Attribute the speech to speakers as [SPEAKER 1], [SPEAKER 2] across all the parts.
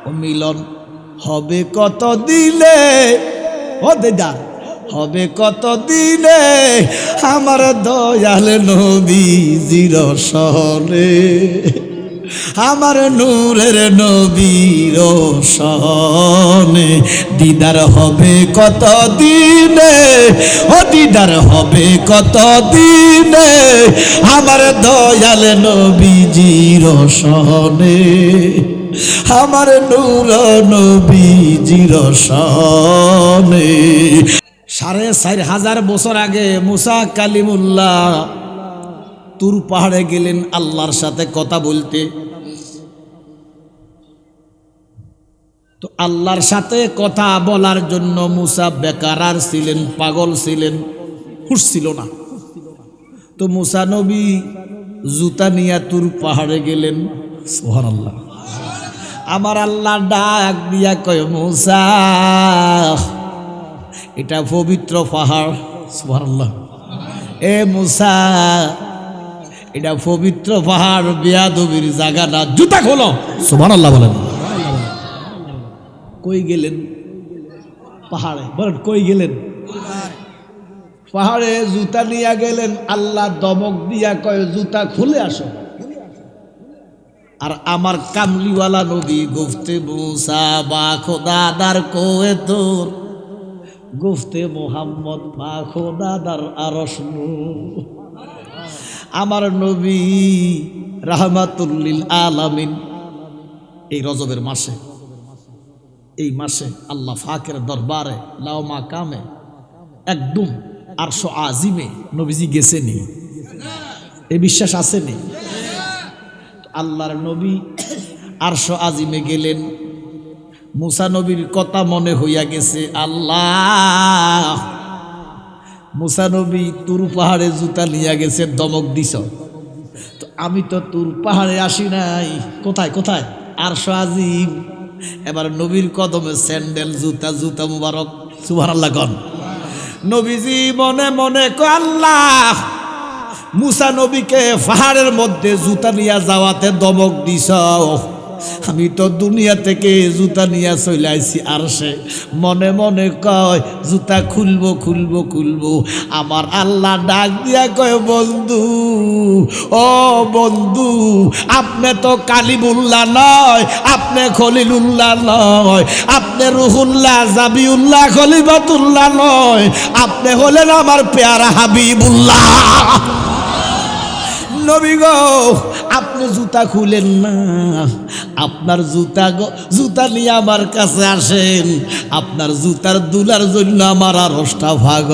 [SPEAKER 1] ও মিলন হবে কত দিনে, ও দিদার হবে কত দিনে আমার দয়াল নবীজির সনে, আমার নূরের নবীর সনে দিদার হবে কত দিনে, ও দিদার হবে কত দিনে আমার দয়াল নবীজির সনে, আমার নূর নবীজির সনে। ৪,৫০০ বছর আগে মুসা কালিমুল্লাহ তুর পাহাড়ে গেলেন আল্লাহর সাথে কথা বলতে। তো আল্লাহর সাথে কথা বলার জন্য মুসা বেকার ছিলেন, পাগল ছিলেন, হুঁশ ছিল না। তো মুসা নবী জুতা নিয়ে তুর পাহাড়ে গেলেন। সুবহানাল্লাহ। আমার আল্লাহ ডাক দিয়া কয়, মুসা এটা পবিত্র পাহাড়। সুবহানাল্লাহ। এ মুসা এটা পবিত্র পাহাড়, বেয়াদবির জায়গা না, জুতা খোলো। সুবহানাল্লাহ বলেন। কই গেলেন? পাহাড়ে। বলেন কই গেলেন? পাহাড়ে জুতা নিয়ে গেলেন। আল্লাহ দমক দিয়া কয়, জুতা খুলে আসো। আর আমার কামলিওয়ালা নবী গুফতে মুসা বা খোদাদার কোয়ে তোর, গুফতে মোহাম্মদ বা খোদাদার আরশ নূর। আমার নবী রাহমাতুল লিল আলামিন এই রজবের মাসে, এই মাসে আল্লাহ ফাকের দরবারে লাও মাকামে একদম আরশ আজিমে নবীজি গেছেনি, এই বিশ্বাস আসেনি? আল্লাহর নবী আরশ আজিমে গেলেন। মুসা নবীর কথা মনে হইয়া গেছে। আল্লাহ, মুসা নবী তুর পাহাড়ে জুতা নিয়ে গেছে, দমক দিছ। তো আমি তো তুর পাহাড়ে আসি নাই। কোথায় কোথায়? আরশ আজিম। এবার নবীর কদমে স্যান্ডেল, জুতা, জুতা মুবারক। সুবহানাল্লাহ কোন। নবীজি মনে মনে কয়, আল্লাহ মুসা নবীকে পাহাড়ের মধ্যে জুতা নিয়ে যাওয়াতে দমক দিছ, আমি তো দুনিয়া থেকে জুতা নিয়ে চলে আইছি আরশে। মনে মনে কয় জুতা খুলবো খুলবো খুলবো। আমার আল্লাহ ডাক দিয়া কয়, বন্ধু, ও বন্ধু, আপনি তো কালিমুল্লাহ নয়, আপনি খলিলুল্লাহ নয়, আপনি রুহুল্লাহ, জাবিউল্লাহ, খলিফাতুল্লাহ নয়, আপনি হলেন আমার পেয়ারা হাবিবুল্লাহ। নবী গো, আপনি জুতা খুলেন না, আপনার জুতা নিয়ে আমার কাছে আসেন। আপনার জুতার দুলার জন্য আমার আরশটা ভাগ।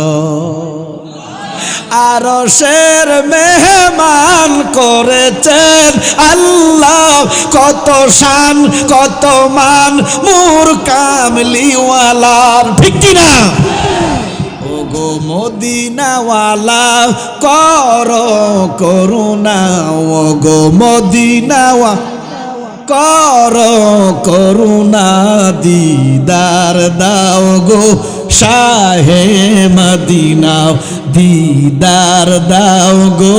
[SPEAKER 1] আরশের মেহমান করেছেন আল্লাহ, কত শান কত মান মোর কামলিওয়ালার। ঠিক কি না? গো মদিনাওয়ালা করো করুণা, ও গো মদিনাওয়া করো করুণা, দিদার দাও গো শাহে মদিনা, দিদার দাও গো।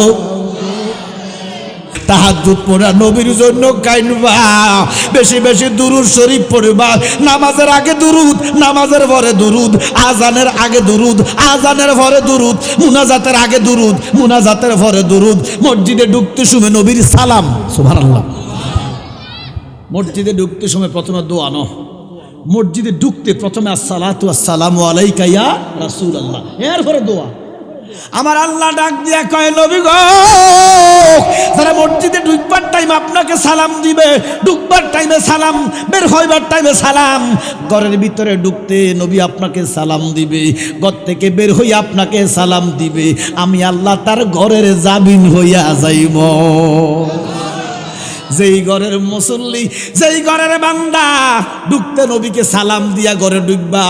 [SPEAKER 1] তাহাজ্জুদ পড়া নবীর জন্য কাইনবা, বেশি বেশি দুরূদ শরীফ পড়বা। নামাজের আগে দুরূদ, নামাজের পরে দুরূদ, আজানের আগে দুরূদ, আজানের পরে দুরূদ, মুনাজাতের আগে দুরূদ, মুনাজাতের পরে দুরূদ। মসজিদে ঢুকতে সময় নবীর সালাম। সুবহানাল্লাহ। মসজিদে ঢুকতে সময় প্রথমে দোয়া ন, মসজিদে ঢুকতে প্রথমে আসসালাতু আসসালামু আলাইকা ইয়া রাসূলুল্লাহ, এরপরে দোয়া। আমার আল্লাহ ডাক দিয়া কয়, নবী গো, যারা মসজিদে ঢুকবার টাইম আপনাকে সালাম দিবে, ঢুকবার টাইমে সালাম, বের হইবার টাইমে সালাম, ঘরের ভিতরে ঢুকতে নবী আপনাকে সালাম দিবে, ঘর থেকে বের হইয়া আপনাকে সালাম দিবে, আমি আল্লাহ তার ঘরের জামিন হইয়া যাইব। যেই ঘরের মুসল্লি, যেই ঘরের বান্দা ঢুকতে নবীকে সালাম দিয়া ঘরে ঢুকবা,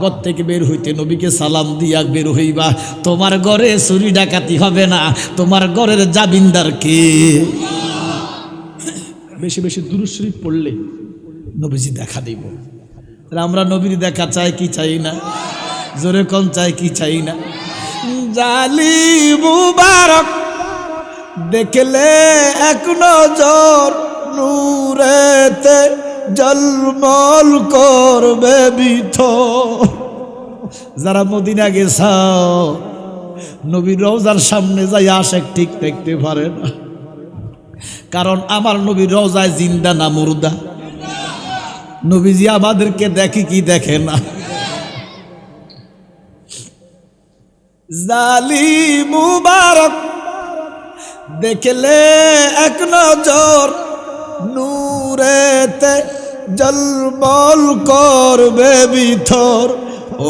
[SPEAKER 1] ঘর থেকে বের হইতে নবীকে সালাম দিয়া বের হইবা, তোমার ঘরে চুরি ডাকাতি হবে না, তোমার ঘরের জামিনদার কে? বেশি বেশি দুরূদ শরীফ পড়লে নবীজি দেখা দিব। আমরা নবীর দেখা চাই কি চাই না? জোরে কোন চাই কি চাই না? জালি মুবারক দেখলে এক নজর নূরেতে জলমল করবে ভিতর। যারা মদিনা গেছাও নবীর রওজার সামনে যাই আশেক ঠিক দেখতে পারে না, কারণ আমার নবীর রওজায় জিন্দা না মুর্দা? নবীজি আমাদেরকে দেখে কি দেখে না? জালি মুবারক দেখলে এক নজর, নূরেতে জলমল করবে ভিতর।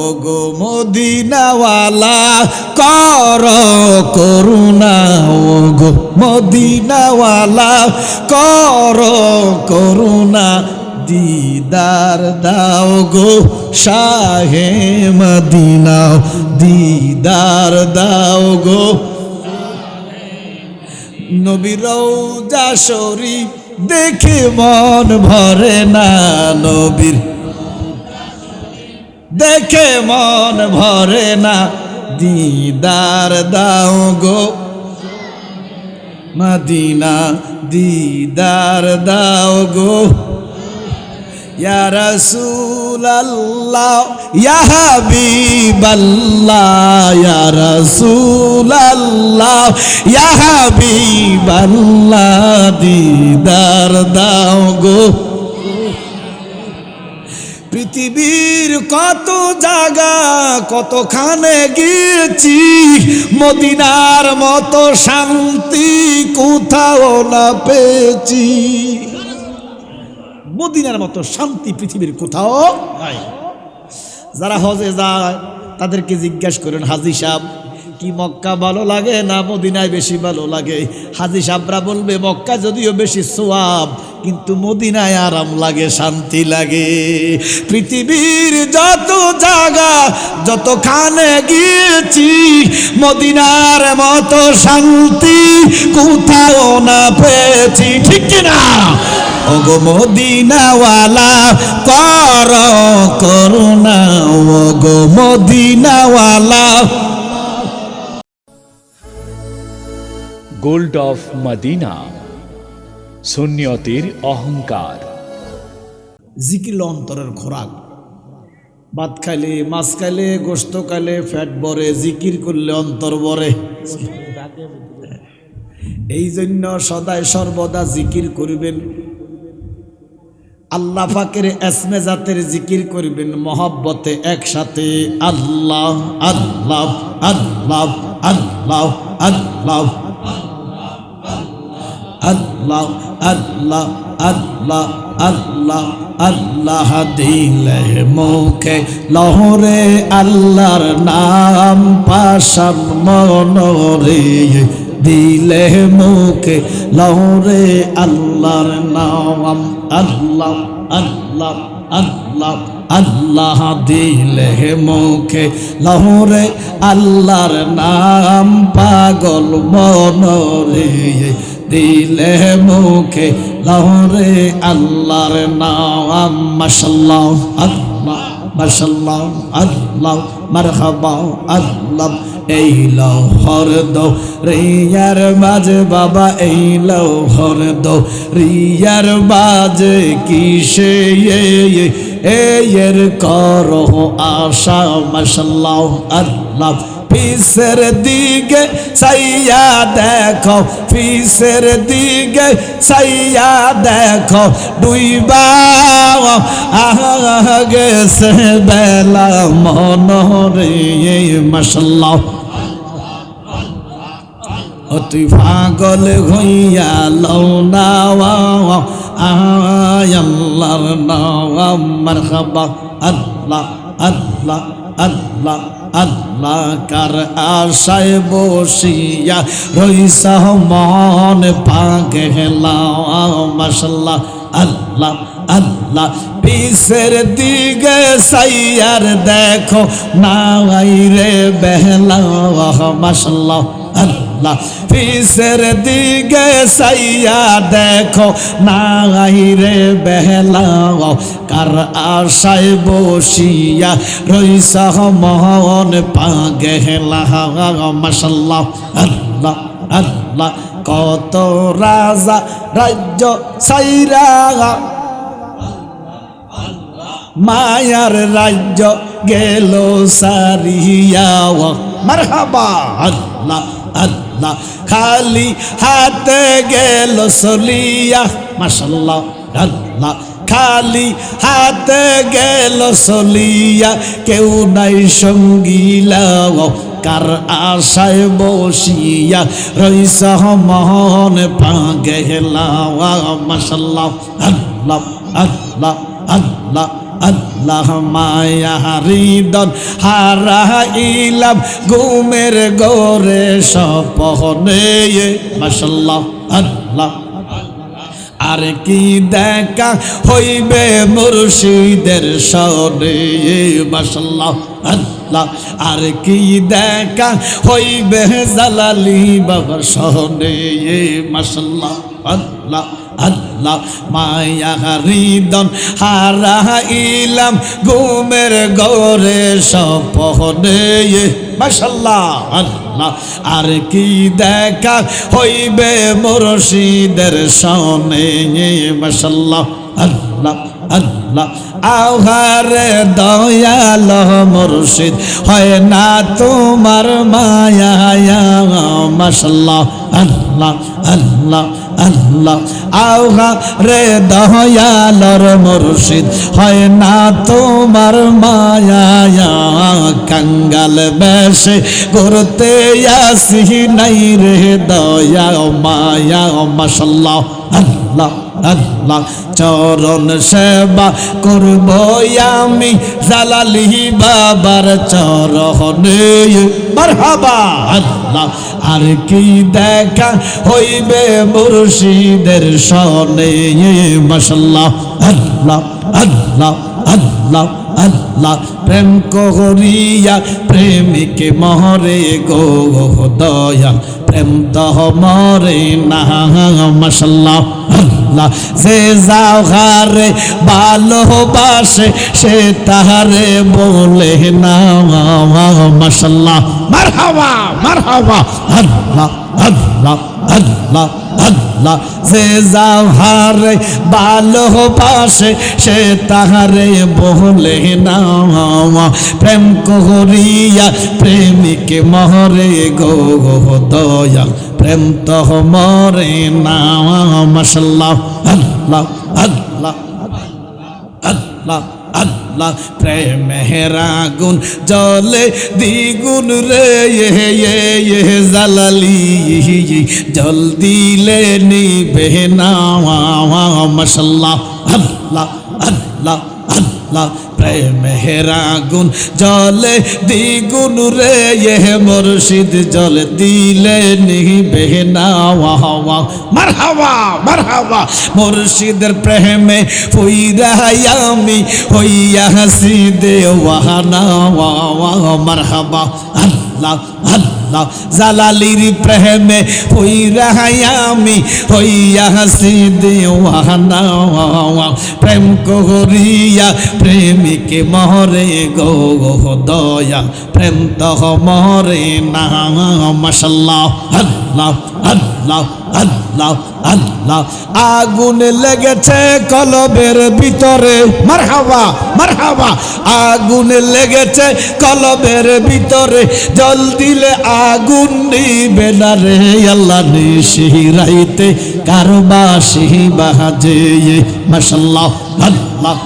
[SPEAKER 1] ও গো মদিনাওয়ালা কর করুণা, ও গো মদিনাওয়ালা কর করুণা, দিদার দাও গো শাহে মদিনা, দিদার দাও গো। নবীর রওজা শরীফ দেখে মন ভরে না, নবীর দেখে মন ভরে না, দিদার দাও গো মদিনা, দিদার দাও গো। ইয়া রাসূলাল্লাহ ইয়া হাবিবাল্লাহ, ইয়া রাসূলাল্লাহ ইয়া হাবিবাল্লাহ, দিদার দাও গো। পৃথিবীর কত জায়গা কতখানে গিয়েছি, মদিনার মতো শান্তি কোথাও না পেয়েছি। মদিনার মতো শান্তি পৃথিবীর কোথাও নাই। যারা হজে যায় তাদেরকে জিজ্ঞাসা করেন, হাজী সাহেব কি মক্কা ভালো লাগে না মদিনায় বেশি ভালো লাগে? হাজী সাহেবরা বলবে মক্কা যদিও বেশি সওয়াব, কিন্তু মদিনায় আরাম লাগে, শান্তি লাগে। পৃথিবীর যত জায়গা যতখানে গিয়েছি, মদিনার মতো শান্তি কোথাও না পেয়েছি, ঠিক কিনা? ওগো মদিনাওয়ালা কর করুণা, ওগো মদিনাওয়ালা।
[SPEAKER 2] গোল্ড অফ মদিনা, সুন্নিয়তের অহংকার।
[SPEAKER 1] জিকির অন্তরের খোরাক। ভাত খাইলে, মাছ খাইলে, গোস্ত খাইলে ফ্যাট ভরে, জিকির করলে অন্তর ভরে। এই জন্য সদায় সর্বদা জিকির করবেন, আল্লাহ পাকের এসমে জাতের জিকির করবেন মহব্বতে একসাথে। আল্লাহ আল্লাহ আল্লাহ আল্লাহ আল্লাহ আল্লাহ আল্লাহ আল্লাহ আল্লাহ আল্লাহ। দিলে মুখে লহরে আল্লাহর নাম, পাশান মনরে দিলে মুখে লহরে আল্লাহর নাম। আল্লাহ আল্লাহ আল্লাহ আল্লাহ। দিলে মুখে লহরে আল্লাহর নাম, পাগল মনরে দিলে মুখে লহরে আল্লাহর নাম। মাশাআল্লাহ আল্লাহ মাশাআল্লাহ আল্লাহ মারহাবা আল্লাহ। এই লহর দো রিয়ার বাজে বাবা, এই লহর দো রিয়ার বাজে কিসে এর করো আশা। মাশাআল্লাহ আল্লাহ। পিসের দিকে সাইয়া দেখো, পিসের দিকে সাইয়া দেখো, ডুইবা গেছে বেলা মনরে। মাশাআল্লাহ। অতি পাগল হইয়া লও না আল্লাহর নাম। মারহাবা আল্লাহ আল্লাহ আল্লাহ আল্লাহ। কার আশায় বসিয়া রইসা মন পাগলা। মাশাআল্লাহ আল্লাহ আল্লাহ। পিসের দিকে সাইয়ার দেখো নাই রে বেহলা। মাশাআল্লাহ আল্লাহ। পিসের দিকে সাইয়া দেখো নাই রে বেহলা। কার আশায় বসিয়া রইসা মন পাগলা। মাশাআল্লাহ আল্লাহ আল্লাহ। কত রাজা রাজ্য সাইরা মায়ার রাজ্য গেল সারিয়া মারহাবা আল্লাহ আল্লাহ খালি হাতে গেল সলিয়া মাশাআল্লাহ আল্লাহ খালি হাতে গেল সলিয়া কেউ নাই সঙ্গীলা কার আশায় বসিয়া রইস মহন পাগেলা মাশাআল্লাহ আল্লাহ আল্লাহ আল্লাহ আল্লাহ মায়া হৃদন হারাইলাম ঘুমের গোরে স্বপ্নে মাশাআল্লাহ আল্লাহ আর কি দেখা হইবে মুর্শিদের সনে মাশাআল্লাহ আল্লাহ আর কি দেখা হইবে জালালি বাবার সনে মাশাআল্লাহ আল্লাহ আল্লাহ মায়া হৃদন হারাইলাম ঘুমের গোরে স্বপ্নে মাশাআল্লাহ আল্লাহ আর কি দেখা হইবে মুর্শিদের সনে মাশাআল্লাহ আল্লাহ আল্লাহ আহারে দয়াল মুর্শিদ হয় না তোমার মায়া মাশাআল্লাহ আল্লাহ আল্লাহ আল্লাহ আহারে দয়ালর মুর্শিদ হয় না তোমার মায়া কাঙ্গাল বেশে ঘুরতে আসি নাই রে দয়া মায়া মাশাআল্লাহ আল্লাহ আল্লাহ চরণ সেবা করব আমি জালালি বাবার চরণে মারহাবা আল্লাহ আর কি দেখা হইবে মুর্শিদের সনে মাশাআল্লাহ আল্লাহ আল্লাহ আল্লাহ আল্লাহ প্রেম করিয়া প্রেমিকে মরে গো দয়া প্রেম দহ মরে না মাশাআল্লাহ আল্লাহ যে যাও হারে ভালোবাসে সে তাহারে বলে না মাশাআল্লাহ মারহাবা মারহাবা আল্লাহ আল্লাহ আল্লাহ আল্লাহ যে যাও হারে ভালোবাসে সে তাহারে বলে না প্রেম করিয়া প্রেমিকে মরে গো দয়া প্রেম তো মরে না মাশাআল্লাহ আল্লাহ আল্লাহ আল্লাহ আল্লাহ প্রেমের আগুন জলে দ্বিগুণ রে জালালি জল দিলে নিবে না মাশাআল্লাহ আল্লাহ আল্লাহ আল্লাহ প্রেমের আগুন জলে দ্বিগুণ রে মুর্শিদ জল দিলে নিবে না মারহাবা মারহাবা মুর্শিদের প্রেমে পইরা আমি হইয়া হাসিদে ওয়াহানা মারহাবা আল্লাহ আল্লাহ জালালির প্রেমে পইরা আমি হইয়া হাসিদে ওয়াহানা প্রেম করিয়া প্রেমিকে মরে গো দয়া প্রেম তো মরে না মাশাআল্লাহ আল্লাহ আল্লাহ আল্লাহ আল্লাহ আগুন লেগেছে কলবের ভিতরে মারহাবা মারহাবা আগুন লেগেছে কলবের ভিতরে জল দিলে আগুন নিবে না রে আল্লাহ নিশি রাইতে কারবাসি বাজে মাশাআল্লাহ আল্লাহ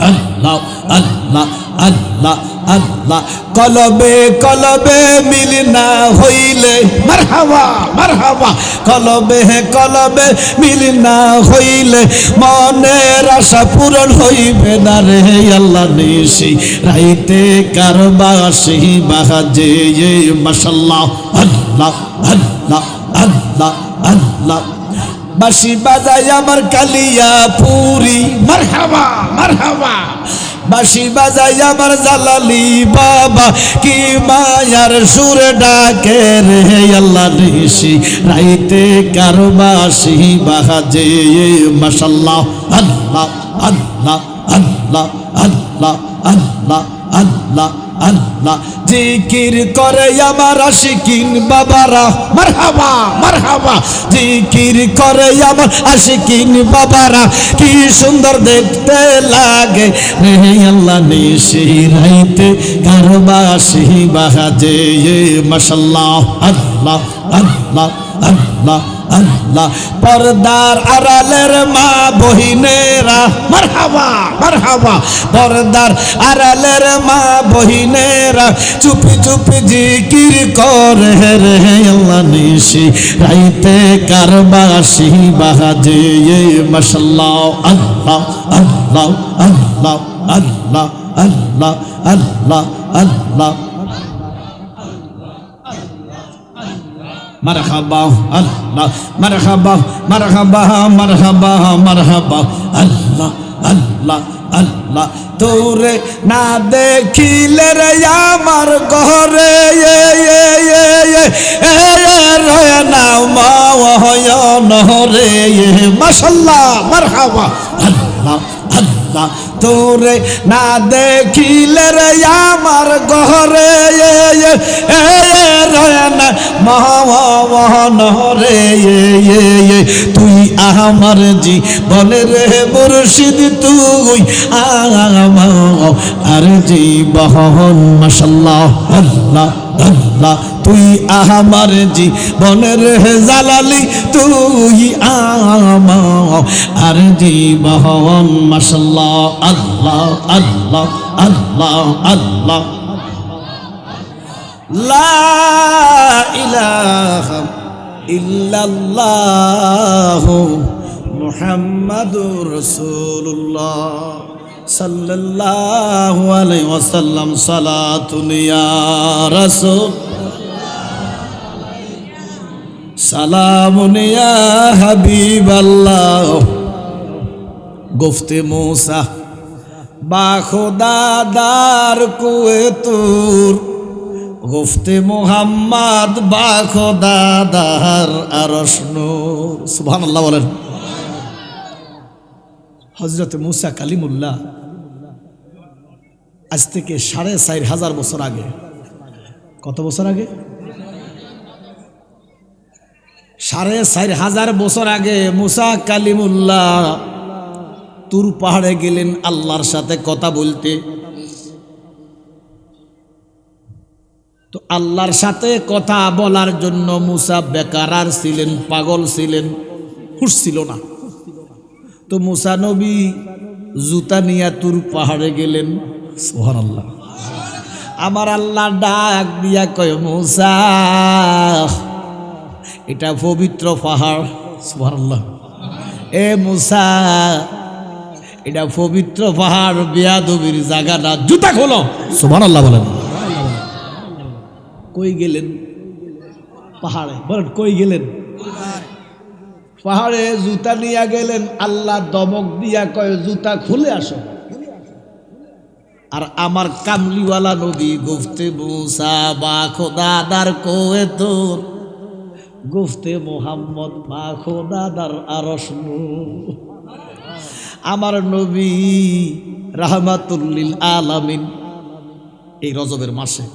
[SPEAKER 1] আল্লাহ আল্লাহ আল্লাহ আল্লাহ কলবে কলবে মিল না হইলে মারহাবা মারহাবা কলবে কলবে মিল না হইলে মনের আশা পূরণ হইবে না রে আল্লাহ নিশি রাইতে কারবাসি বাজে মাশাআল্লাহ আল্লাহ আল্লাহ আল্লাহ আল্লাহ বাঁশি বাজায় আমার কালিয়া পুরি মারহাবা মারহাবা বাঁশি বাজায় আমার জালালি বাবা কি মায়ার সুর ডাকে রে আল্লাহ নিশি রাইতে কারবাসি বাজে মাশাআল্লাহ আল্লাহ আল্লাহ আল্লাহ আল্লাহ আল্লাহ আল্লাহ আল্লাহ জিকির করে আমার আশিকিন বাবারা মারহাবা মারহাবা জিকির করে আমার আশিকিন বাবারা কি সুন্দর দেখতে লাগে রে আল্লাহ নিশি রাইতে কারবাসি বাহাজে মাশাআল্লাহ আল্লাহ আল্লাহ আল্লাহ আল্লাহ পর্দার আড়ালের মা বহিনেরা মারহাবা মারহাবা পর্দার আড়ালের মা বহিনেরা চুপি চুপি জিকির করে রে আল্লাহ নিশি রাইতে কারবাসি বাহাজে মাশাআল্লাহ আল্লাহ আল্লাহ আল্লাহ আল্লাহ আল্লাহ আল্লাহ আল্লাহ মারহাবা আল্লাহ মারহাবা মারহাবা মারহাবা মারহাবা আল্লাহ আল্লাহ আল্লাহ তোরে না দেখিলে রে আমার ঘরে রয় না নহরে মাশাআল্লাহ মারহাবা আল্লাহ আল্লাহ তোরে না দেখিলে রে আমার ঘরে মহানরে তুই আমার জীবনের মুর্শিদ তুই আমার জীবন মাশাআল্লাহ আল্লাহ আল্লাহ তুই আমার জীবনের জালালি তুই আমার জীবন মাশাআল্লাহ আল্লাহ আল্লাহ আল্লাহ আল্লাহ লা ইলাহা ইল্লাল্লাহ মুহাম্মাদুর রাসূলুল্লাহ সাল্লাল্লাহু আলাইহি ওয়াসাল্লাম সালাতুন ইয়া রাসূল সালামুন ইয়া হাবিবাল্লাহ গুফতে মূসা বা খোদা দার কুয়ে তুর গুফতে মুহাম্মদ বা খোদা দার আরশ নূর সুবহানাল্লাহ বলেন হযরত মূসা কালিমুল্লাহ আজ থেকে ৪৫০০ বছর আগে কত বছর আগে ৪৫০০ বছর আগে মূসা কালিমুল্লাহ তুর পাহাড়ে গেলেন আল্লাহর সাথে কথা বলতে তো আল্লাহর সাথে কথা বলার জন্য মূসা বেকার ছিলেন পাগল ছিলেন হুঁশ ছিল না তো মূসা নবী জুতা নিয়ে তুর পাহাড়ে গেলেন সুবহানাল্লাহ আমার আল্লাহ ডাক দিয়া কয় মূসা এটা পবিত্র পাহাড় সুবহানাল্লাহ এ মূসা এটা পবিত্র পাহাড় বেয়াদবির জায়গা না জুতা খোলো সুবহানাল্লাহ বলেন কই গেলেন পাহাড়ে বলেন কই গেলেন পাহাড়ে জুতা নিয়ে গেলেন আল্লাহ দমক দিয়া কয় জুতা খুলে আসো আর আমার কামলিওয়ালা নবী গুফতে মূসা বা খোদাদার কোয়ে তোর গুফতে মুহাম্মদ বা খোদাদার আরশ নূর আমার নবী রাহমাতুল লিল আলামিন এই রজবের মাসে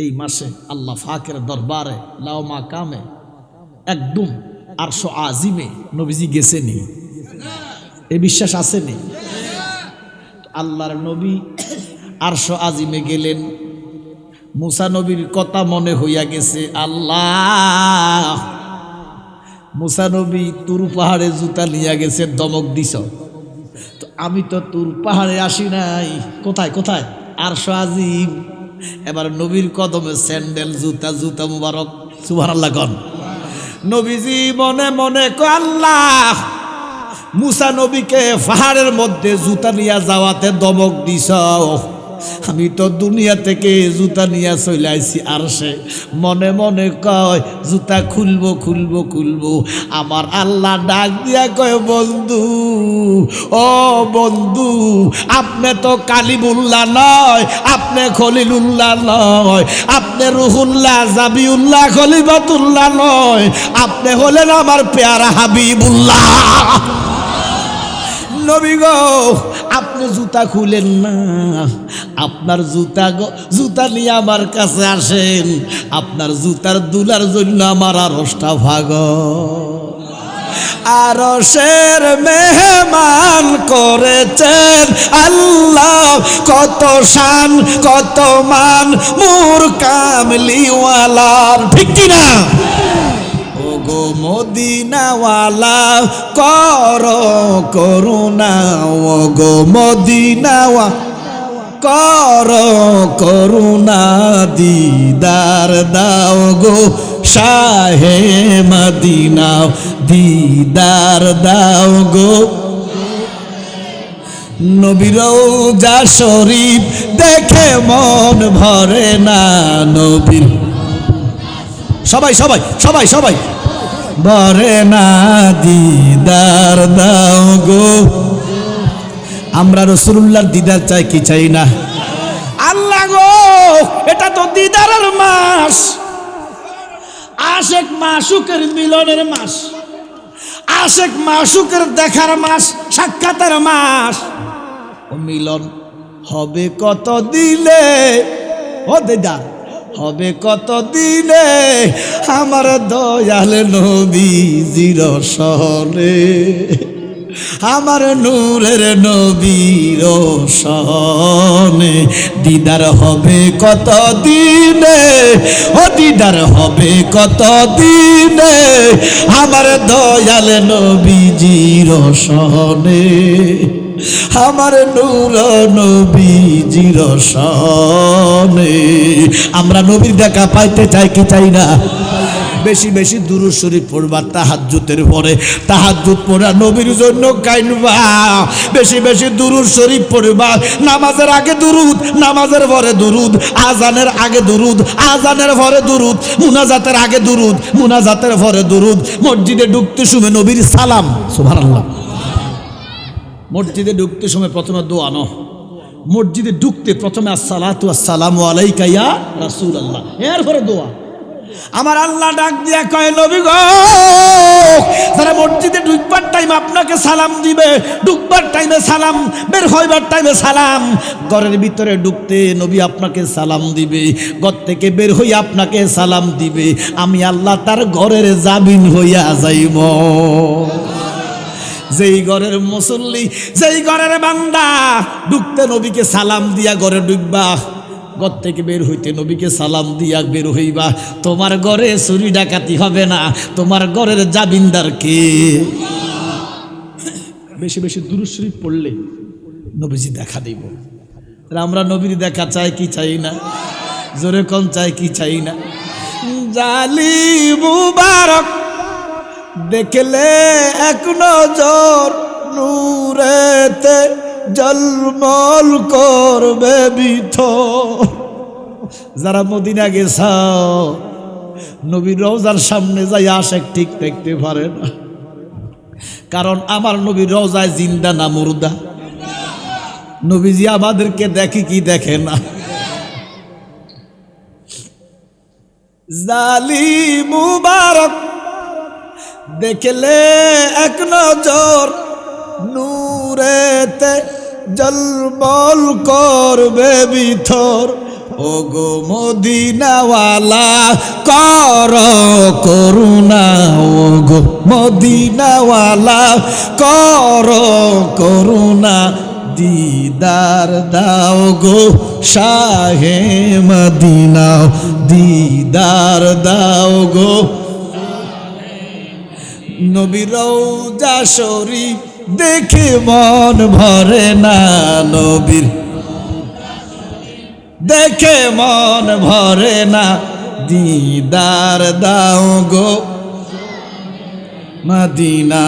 [SPEAKER 1] এই মাসে আল্লাহ পাকের দরবারে লাও মাকামে একদম আরশ আজিমে নবীজি গেছেনি এই বিশ্বাস আসেনি আল্লাহর নবী আরশ আজিমে গেলেন মূসা নবীর কথা মনে হইয়া গেছে আল্লাহ মূসা নবী তুর পাহাড়ে জুতা নিয়ে গেছে দমক দিছ তো আমি তো তুর পাহাড়ে আসি নাই কোথায় কোথায় আরশ আজিম এবার নবীর কদমে স্যান্ডেল জুতা জুতা মুবারক সুবহানাল্লাহ কোন নবীজি মনে মনে কয় আল্লাহ মূসা নবীকে পাহাড়ের মধ্যে জুতা নিয়ে যাওয়াতে দমক দিছ আমি তো দুনিয়া থেকে জুতা নিয়ে চলে আইছি আরশে মনে মনে কয় জুতা খুলবো খুলবো খুলবো আমার আল্লাহ ডাক দিয়া কয় বন্ধু ও বন্ধু আপনি তো কালিমুল্লাহ নয় আপনি খলিলুল্লাহ নয় আপনি রুহুল্লাহ জাবিউল্লাহ খলিফাতুল্লাহ নয় আপনি হলেন আমার পেয়ারা হাবিবুল্লাহ নবী গো আপনি জুতা খুলেন না, আপনার জুতা নিয়ে আমার কাছে আসেন, আপনার জুতার দুলার জন্য আমার আরশটা ভাগ। আরশের মেহমান করেছেন আল্লাহ, কত শান কত মান মোর কামলিওয়ালার, ঠিক কিনা? ওগো মদিনাওয়ালা করো করুণা, ওগো মদিনাওয়া করো করুণা, দিদার দাও গো শাহে মদিনা, দিদার দাও গো। নবীর রওজা শরীফ দেখে মন ভরে না, নবীর সবাই সবাই সবাই সবাই ভরে না, দিদার দাও গো। আমরা রাসূলুল্লাহর দিদার চাই কি চাই না? আল্লাহ গো এটা তো দিদারের মাস, আশেক মাশুকের মিলনের মাস, আশেক মাশুকের দেখার মাস, সাক্ষাতের মাস। ও মিলন হবে কত দিলে, ও দিদার হবে কত দিলে আমার দয়াল নবীজির সনে, আমার নূরের নবীর সনে। দিদার হবে কত দিনে, ও দিদার হবে কত দিনে আমার দয়াল নবীজির সনে, আমার নূর নবীজির সনে। আমরা নবীর দেখা পাইতে চাই কি চাই না? বেশি বেশি দুরূদ শরীফ পড়বা তাহাজ্জুদের পরে, তাহাজ্জুদ পড়া নবীর জন্য কাইনবা। বেশি বেশি দুরূদ শরীফ পড়বা, নামাজের আগে দুরূদ, নামাজের পরে দুরূদ, আজানের আগে দুরূদ, আজানের পরে দুরূদ, মুনাজাতের আগে দুরূদ, মুনাজাতের পরে দুরূদ। মসজিদে ঢুকতে সময় নবীর সালাম, সুবহানাল্লাহ। মসজিদে ঢুকতে সময় প্রথমে দোয়া ন, মসজিদে ঢুকতে প্রথমে আসসালাতু আসসালামু আলাইকা ইয়া রাসূলুল্লাহ, এরপরে দোয়া। আমার আল্লাহ ডাক দিয়া কয় নবী গো, যারা মসজিদে ঢুকবার টাইম আপনাকে সালাম দিবে, ঢুকবার টাইমে সালাম, বের হইবার টাইমে সালাম। ঘরের ভিতরে ঢুকতে নবী আপনাকে সালাম দিবে, ঘর থেকে বের হইয়া আপনাকে সালাম দিবে। আমি আল্লাহ তার ঘরের জামিন হইয়া যাইব। যেই ঘরের মুসল্লি, যেই ঘরের বান্দা ঢুকতে নবীকে সালাম দিয়া ঘরে ঢুকবা, ঘর থেকে বের হইতে নবীকে সালাম দিয়া বের হইবা, তোমার ঘরে চুরি ডাকাতি হবে না, তোমার ঘরের জামিনদার কে? বেশি বেশি দুরূদ শরীফ পড়লে নবীজি দেখা দিব। আমরা নবীর দেখা চাই কি চাই না? জোরে কোন চাই কি চাই না? জালি মুবারক দেখলে এক নজর নূরেতে জলমল করবে ভিতর। যারা মদিনা গেছাও নবীর রওজার সামনে যাই আশেক ঠিক দেখতে পারে না, কারণ আমার নবীর রওজায় জিন্দা না মুর্দা? নবীজি আমাদেরকে দেখে কি দেখে না? জালি মুবারক দেখলে এক নজর নূরেতে জলমল করবে ভিতর। ওগো মদিনাওয়ালা কর করুণা, ওগো মদিনাওয়ালা কর করুণা, দিদার দাও গো শাহে মদিনা, দিদার দাও গো। নবীর রওজা শরীফ দেখে মন ভরে না, নবীর দেখে মন ভরে না, দিদার দাও গো মদিনা,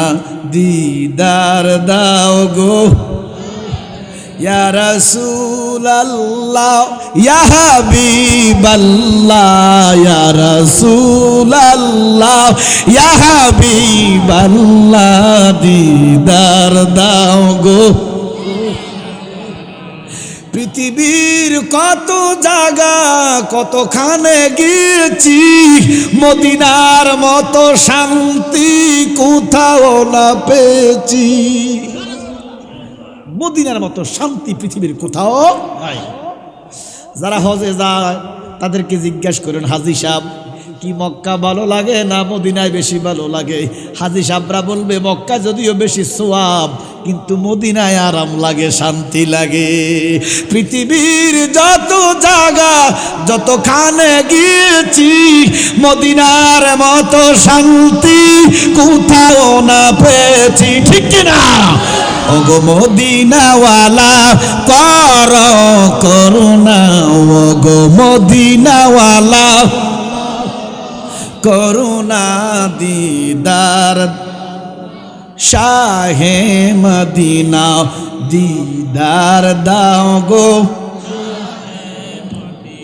[SPEAKER 1] দিদার দাও গো। ইয়া রাসূলুল্লাহ ইয়া হাবিবাল্লাহ, ইয়া রাসূলুল্লাহ ইয়া হাবিবাল্লাহ, দিদার দাও গো। পৃথিবীর কত জায়গা কতখানে গিয়েছি, মদিনার মতো শান্তি কোথাও না পেয়েছি। মদিনার মতো শান্তি পৃথিবীর কোথাও নাই। যারা হজে যায় তাদেরকে জিজ্ঞাসা করেন, হাজী সাহেব কি মক্কা ভালো লাগে না মদিনায় বেশি ভালো লাগে? হাজী সাহেবরা বলবে মক্কা যদিও বেশি সোয়াব, কিন্তু মদিনায় আরাম লাগে, শান্তি লাগে। পৃথিবীর যত জায়গা যতখানে গিয়েছি, মদিনার মতো শান্তি কোথাও না পেয়েছি, ঠিক কিনা? ওগো মদিনাওয়ালা কর করুণা, ওগো মদিনাওয়ালা করুণা দিদার, শাহে মদিনা দিদার দাও গো।